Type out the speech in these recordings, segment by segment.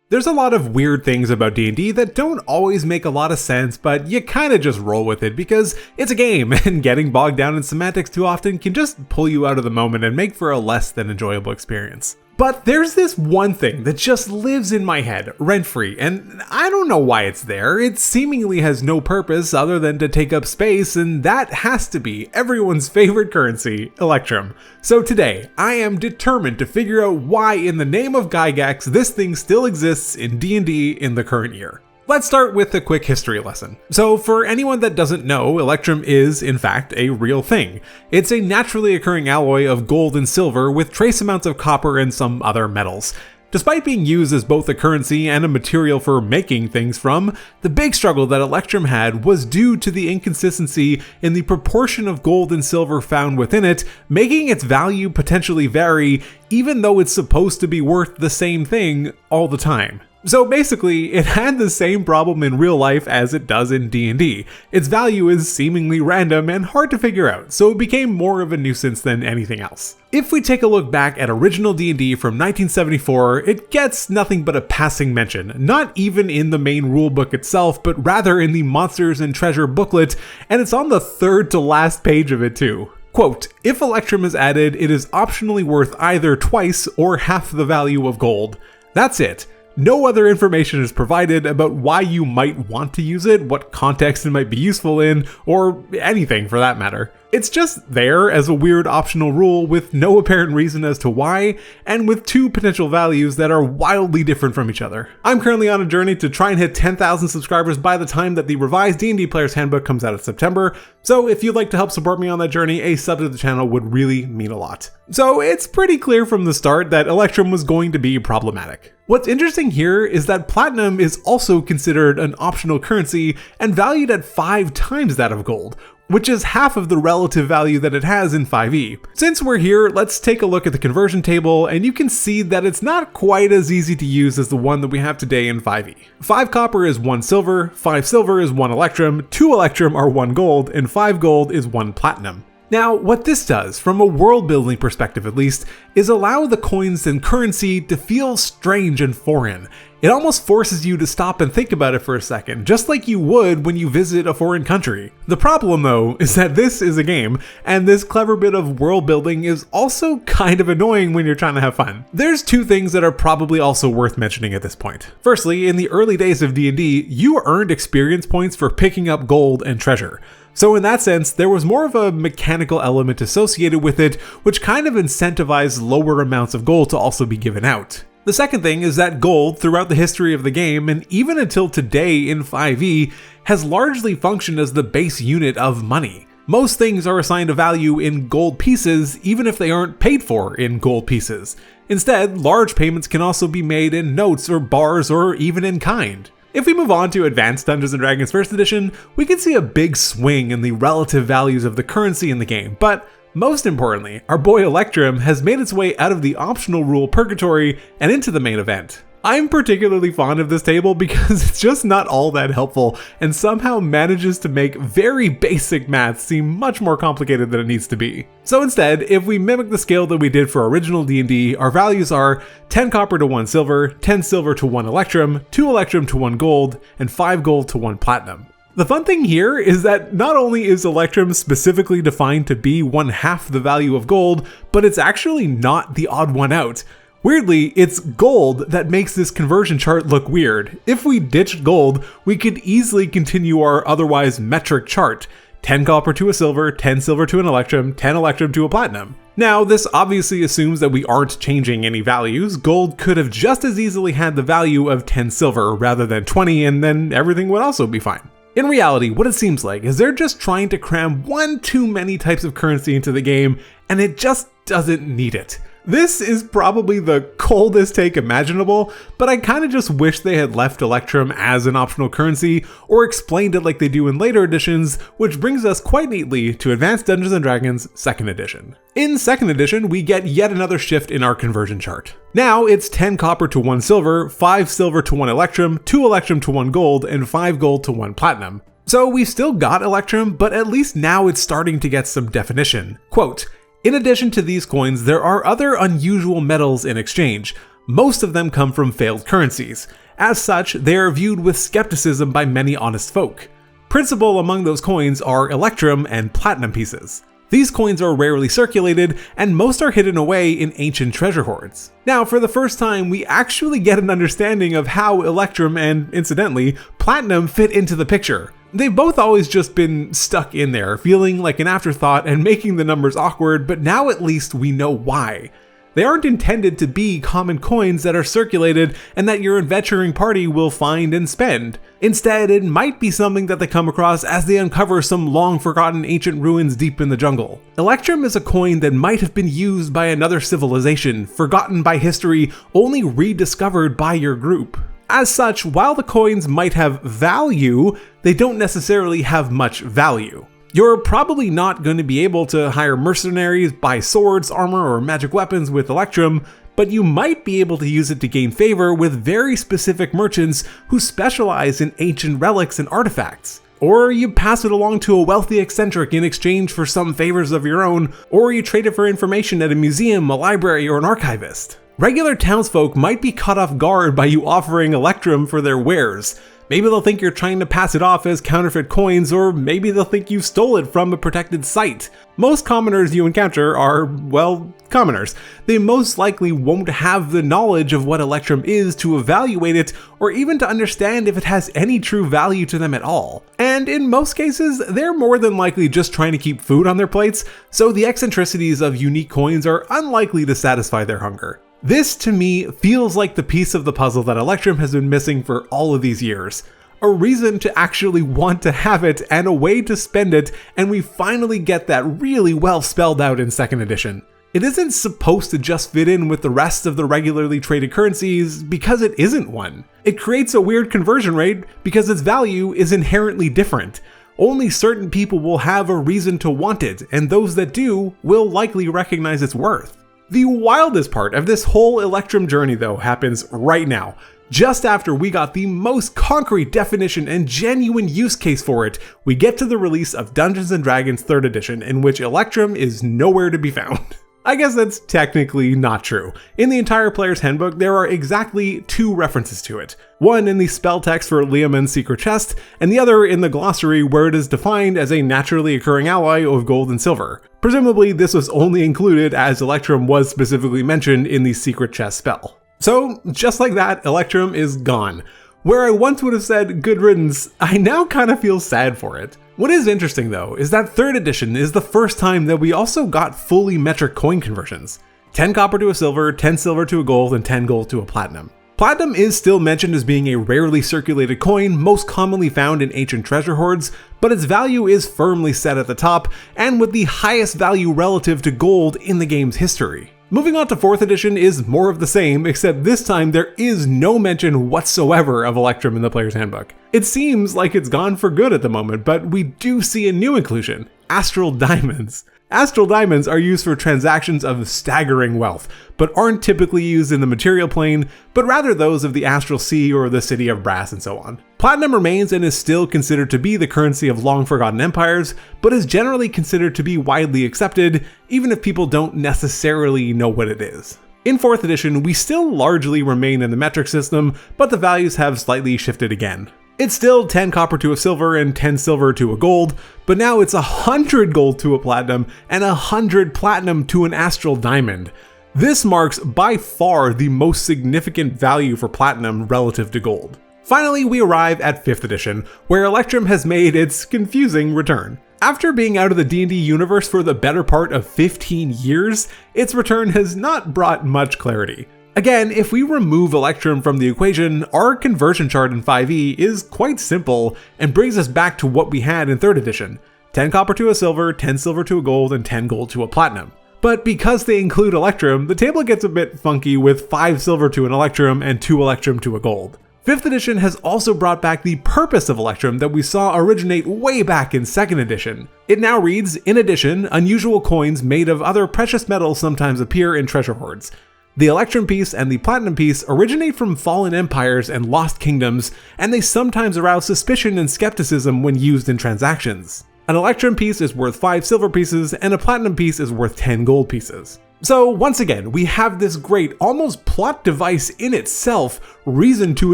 There's a lot of weird things about D&D that don't always make a lot of sense, but you kinda just roll with it because it's a game, and getting bogged down in semantics too often can just pull you out of the moment and make for a less than enjoyable experience. But there's this one thing that just lives in my head, rent-free, and I don't know why it's there. It seemingly has no purpose other than to take up space, and that has to be everyone's favorite currency, Electrum. So today, I am determined to figure out why in the name of Gygax this thing still exists in D&D in the current year. Let's start with a quick history lesson. So for anyone that doesn't know, Electrum is, in fact, a real thing. It's a naturally occurring alloy of gold and silver with trace amounts of copper and some other metals. Despite being used as both a currency and a material for making things from, the big struggle that Electrum had was due to the inconsistency in the proportion of gold and silver found within it, making its value potentially vary, even though it's supposed to be worth the same thing all the time. So basically, it had the same problem in real life as it does in D&D. Its value is seemingly random and hard to figure out, so it became more of a nuisance than anything else. If we take a look back at original D&D from 1974, it gets nothing but a passing mention, not even in the main rulebook itself, but rather in the Monsters and Treasure booklet, and it's on the third to last page of it too. Quote, "If Electrum is added, it is optionally worth either twice or half the value of gold. That's it. No other information is provided about why you might want to use it, what context it might be useful in, or anything for that matter. It's just there as a weird optional rule with no apparent reason as to why, and with two potential values that are wildly different from each other. I'm currently on a journey to try and hit 10,000 subscribers by the time that the revised D&D Player's Handbook comes out in September, so if you'd like to help support me on that journey, a sub to the channel would really mean a lot. So it's pretty clear from the start that Electrum was going to be problematic. What's interesting here is that platinum is also considered an optional currency and valued at 5 times that of gold, which is half of the relative value that it has in 5e. Since we're here, let's take a look at the conversion table, and you can see that it's not quite as easy to use as the one that we have today in 5e. 5 copper is 1 silver, 5 silver is 1 electrum, 2 electrum are 1 gold, and 5 gold is 1 platinum. Now, what this does, from a world building perspective at least, is allow the coins and currency to feel strange and foreign. It almost forces you to stop and think about it for a second, just like you would when you visit a foreign country. The problem though, is that this is a game, and this clever bit of world building is also kind of annoying when you're trying to have fun. There's 2 things that are probably also worth mentioning at this point. Firstly, in the early days of D&D, you earned experience points for picking up gold and treasure. So in that sense, there was more of a mechanical element associated with it, which kind of incentivized lower amounts of gold to also be given out. The second thing is that gold, throughout the history of the game, and even until today in 5e, has largely functioned as the base unit of money. Most things are assigned a value in gold pieces, even if they aren't paid for in gold pieces. Instead, large payments can also be made in notes or bars or even in kind. If we move on to Advanced Dungeons & Dragons 1st Edition, we can see a big swing in the relative values of the currency in the game, but most importantly, our boy Electrum has made its way out of the optional rule purgatory and into the main event. I'm particularly fond of this table because it's just not all that helpful and somehow manages to make very basic math seem much more complicated than it needs to be. So instead, if we mimic the scale that we did for original D&D, our values are 10 copper to 1 silver, 10 silver to 1 electrum, 2 electrum to 1 gold, and 5 gold to 1 platinum. The fun thing here is that not only is Electrum specifically defined to be 1/2 the value of gold, but it's actually not the odd one out. Weirdly, it's gold that makes this conversion chart look weird. If we ditched gold, we could easily continue our otherwise metric chart. 10 copper to a silver, 10 silver to an electrum, 10 electrum to a platinum. Now, this obviously assumes that we aren't changing any values. Gold could have just as easily had the value of 10 silver rather than 20, and then everything would also be fine. In reality, what it seems like is they're just trying to cram one too many types of currency into the game, and it just doesn't need it. This is probably the coldest take imaginable, but I kinda just wish they had left Electrum as an optional currency, or explained it like they do in later editions, which brings us quite neatly to Advanced Dungeons & Dragons 2nd Edition. In 2nd Edition, we get yet another shift in our conversion chart. Now it's 10 copper to 1 silver, 5 silver to 1 electrum, 2 electrum to 1 gold, and 5 gold to 1 platinum. So we've still got Electrum, but at least now it's starting to get some definition. Quote, "In addition to these coins, there are other unusual metals in exchange. Most of them come from failed currencies. As such, they are viewed with skepticism by many honest folk. Principal among those coins are Electrum and Platinum pieces. These coins are rarely circulated, and most are hidden away in ancient treasure hoards. Now, for the first time, we actually get an understanding of how Electrum and, incidentally, Platinum fit into the picture. They've both always just been stuck in there, feeling like an afterthought and making the numbers awkward, but now at least we know why. They aren't intended to be common coins that are circulated and that your adventuring party will find and spend. Instead, it might be something that they come across as they uncover some long-forgotten ancient ruins deep in the jungle. Electrum is a coin that might have been used by another civilization, forgotten by history, only rediscovered by your group. As such, while the coins might have value, they don't necessarily have much value. You're probably not going to be able to hire mercenaries, buy swords, armor, or magic weapons with Electrum, but you might be able to use it to gain favor with very specific merchants who specialize in ancient relics and artifacts. Or you pass it along to a wealthy eccentric in exchange for some favors of your own, or you trade it for information at a museum, a library, or an archivist. Regular townsfolk might be caught off guard by you offering Electrum for their wares. Maybe they'll think you're trying to pass it off as counterfeit coins, or maybe they'll think you stole it from a protected site. Most commoners you encounter are, well, commoners. They most likely won't have the knowledge of what Electrum is to evaluate it, or even to understand if it has any true value to them at all. And in most cases, they're more than likely just trying to keep food on their plates, so the eccentricities of unique coins are unlikely to satisfy their hunger. This, to me, feels like the piece of the puzzle that Electrum has been missing for all of these years. A reason to actually want to have it and a way to spend it, and we finally get that really well spelled out in 2nd edition. It isn't supposed to just fit in with the rest of the regularly traded currencies because it isn't one. It creates a weird conversion rate because its value is inherently different. Only certain people will have a reason to want it, and those that do will likely recognize its worth. The wildest part of this whole Electrum journey, though, happens right now. Just after we got the most concrete definition and genuine use case for it, we get to the release of Dungeons & Dragons 3rd edition, in which Electrum is nowhere to be found. I guess that's technically not true. In the entire player's handbook, there are exactly 2 references to it. One in the spell text for Leomund's secret chest, and the other in the glossary where it is defined as a naturally occurring alloy of gold and silver. Presumably, this was only included as Electrum was specifically mentioned in the secret chest spell. So, just like that, Electrum is gone. Where I once would have said good riddance, I now kind of feel sad for it. What is interesting though, is that 3rd edition is the first time that we also got fully metric coin conversions. 10 copper to a silver, 10 silver to a gold, and 10 gold to a platinum. Platinum is still mentioned as being a rarely circulated coin, most commonly found in ancient treasure hoards, but its value is firmly set at the top, and with the highest value relative to gold in the game's history. Moving on to 4th edition is more of the same, except this time there is no mention whatsoever of Electrum in the player's handbook. It seems like it's gone for good at the moment, but we do see a new inclusion: Astral Diamonds. Astral Diamonds are used for transactions of staggering wealth, but aren't typically used in the material plane, but rather those of the Astral Sea or the City of Brass and so on. Platinum remains and is still considered to be the currency of long-forgotten empires, but is generally considered to be widely accepted, even if people don't necessarily know what it is. In 4th edition, we still largely remain in the metric system, but the values have slightly shifted again. It's still 10 copper to a silver and 10 silver to a gold, but now it's 100 gold to a platinum and 100 platinum to an astral diamond. This marks by far the most significant value for platinum relative to gold. Finally, we arrive at 5th edition, where Electrum has made its confusing return. After being out of the D&D universe for the better part of 15 years, its return has not brought much clarity. Again, if we remove Electrum from the equation, our conversion chart in 5e is quite simple and brings us back to what we had in 3rd edition: 10 copper to a silver, 10 silver to a gold, and 10 gold to a platinum. But because they include Electrum, the table gets a bit funky with 5 silver to an Electrum and 2 Electrum to a gold. 5th edition has also brought back the purpose of Electrum that we saw originate way back in 2nd edition. It now reads, in addition, unusual coins made of other precious metals sometimes appear in treasure hoards. The Electrum piece and the Platinum piece originate from fallen empires and lost kingdoms, and they sometimes arouse suspicion and skepticism when used in transactions. An Electrum piece is worth 5 silver pieces, and a Platinum piece is worth 10 gold pieces. So once again, we have this great, almost plot device in itself, reason to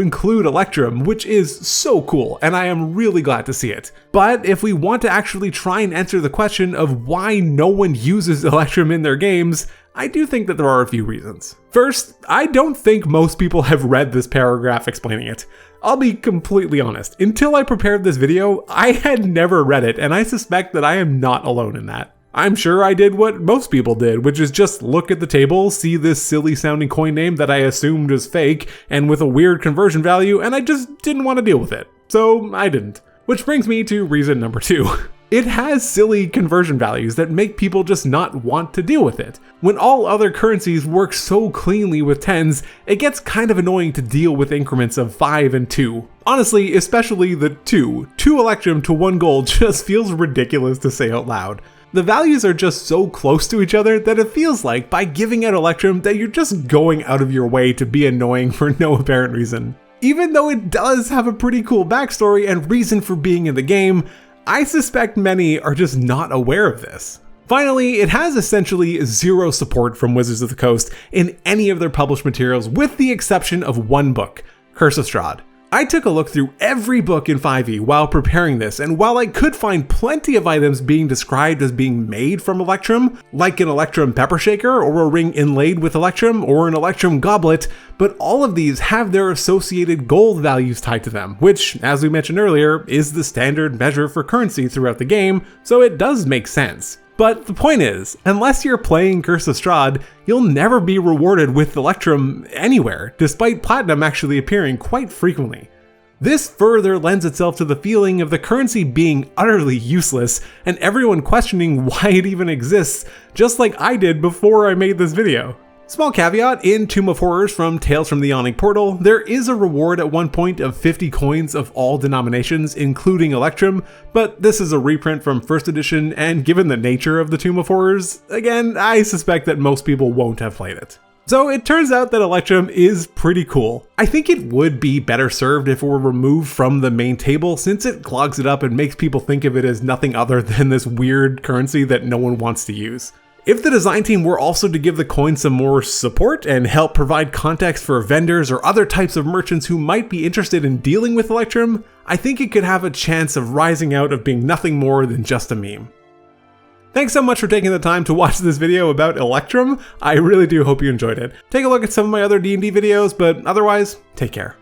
include Electrum, which is so cool, and I am really glad to see it. But if we want to actually try and answer the question of why no one uses Electrum in their games, I do think that there are a few reasons. First, I don't think most people have read this paragraph explaining it. I'll be completely honest, until I prepared this video, I had never read it, and I suspect that I am not alone in that. I'm sure I did what most people did, which is just look at the table, see this silly sounding coin name that I assumed was fake and with a weird conversion value, and I just didn't want to deal with it. So I didn't. Which brings me to reason number 2. It has silly conversion values that make people just not want to deal with it. When all other currencies work so cleanly with tens, it gets kind of annoying to deal with increments of 5 and 2. Honestly, especially the 2. 2 Electrum to 1 gold just feels ridiculous to say out loud. The values are just so close to each other that it feels like by giving out Electrum that you're just going out of your way to be annoying for no apparent reason. Even though it does have a pretty cool backstory and reason for being in the game, I suspect many are just not aware of this. Finally, it has essentially zero support from Wizards of the Coast in any of their published materials with the exception of one book, Curse of Strahd. I took a look through every book in 5e while preparing this, and while I could find plenty of items being described as being made from Electrum, like an Electrum pepper shaker or a ring inlaid with Electrum or an Electrum goblet, but all of these have their associated gold values tied to them, which, as we mentioned earlier, is the standard measure for currency throughout the game, so it does make sense. But the point is, unless you're playing Curse of Strahd, you'll never be rewarded with Electrum anywhere, despite Platinum actually appearing quite frequently. This further lends itself to the feeling of the currency being utterly useless and everyone questioning why it even exists, just like I did before I made this video. Small caveat, in Tomb of Horrors from Tales from the Yawning Portal, there is a reward at one point of 50 coins of all denominations, including Electrum, but this is a reprint from 1st edition, and given the nature of the Tomb of Horrors, again, I suspect that most people won't have played it. So it turns out that Electrum is pretty cool. I think it would be better served if it were removed from the main table, since it clogs it up and makes people think of it as nothing other than this weird currency that no one wants to use. If the design team were also to give the coin some more support and help provide context for vendors or other types of merchants who might be interested in dealing with Electrum, I think it could have a chance of rising out of being nothing more than just a meme. Thanks so much for taking the time to watch this video about Electrum. I really do hope you enjoyed it. Take a look at some of my other D&D videos, but otherwise, take care.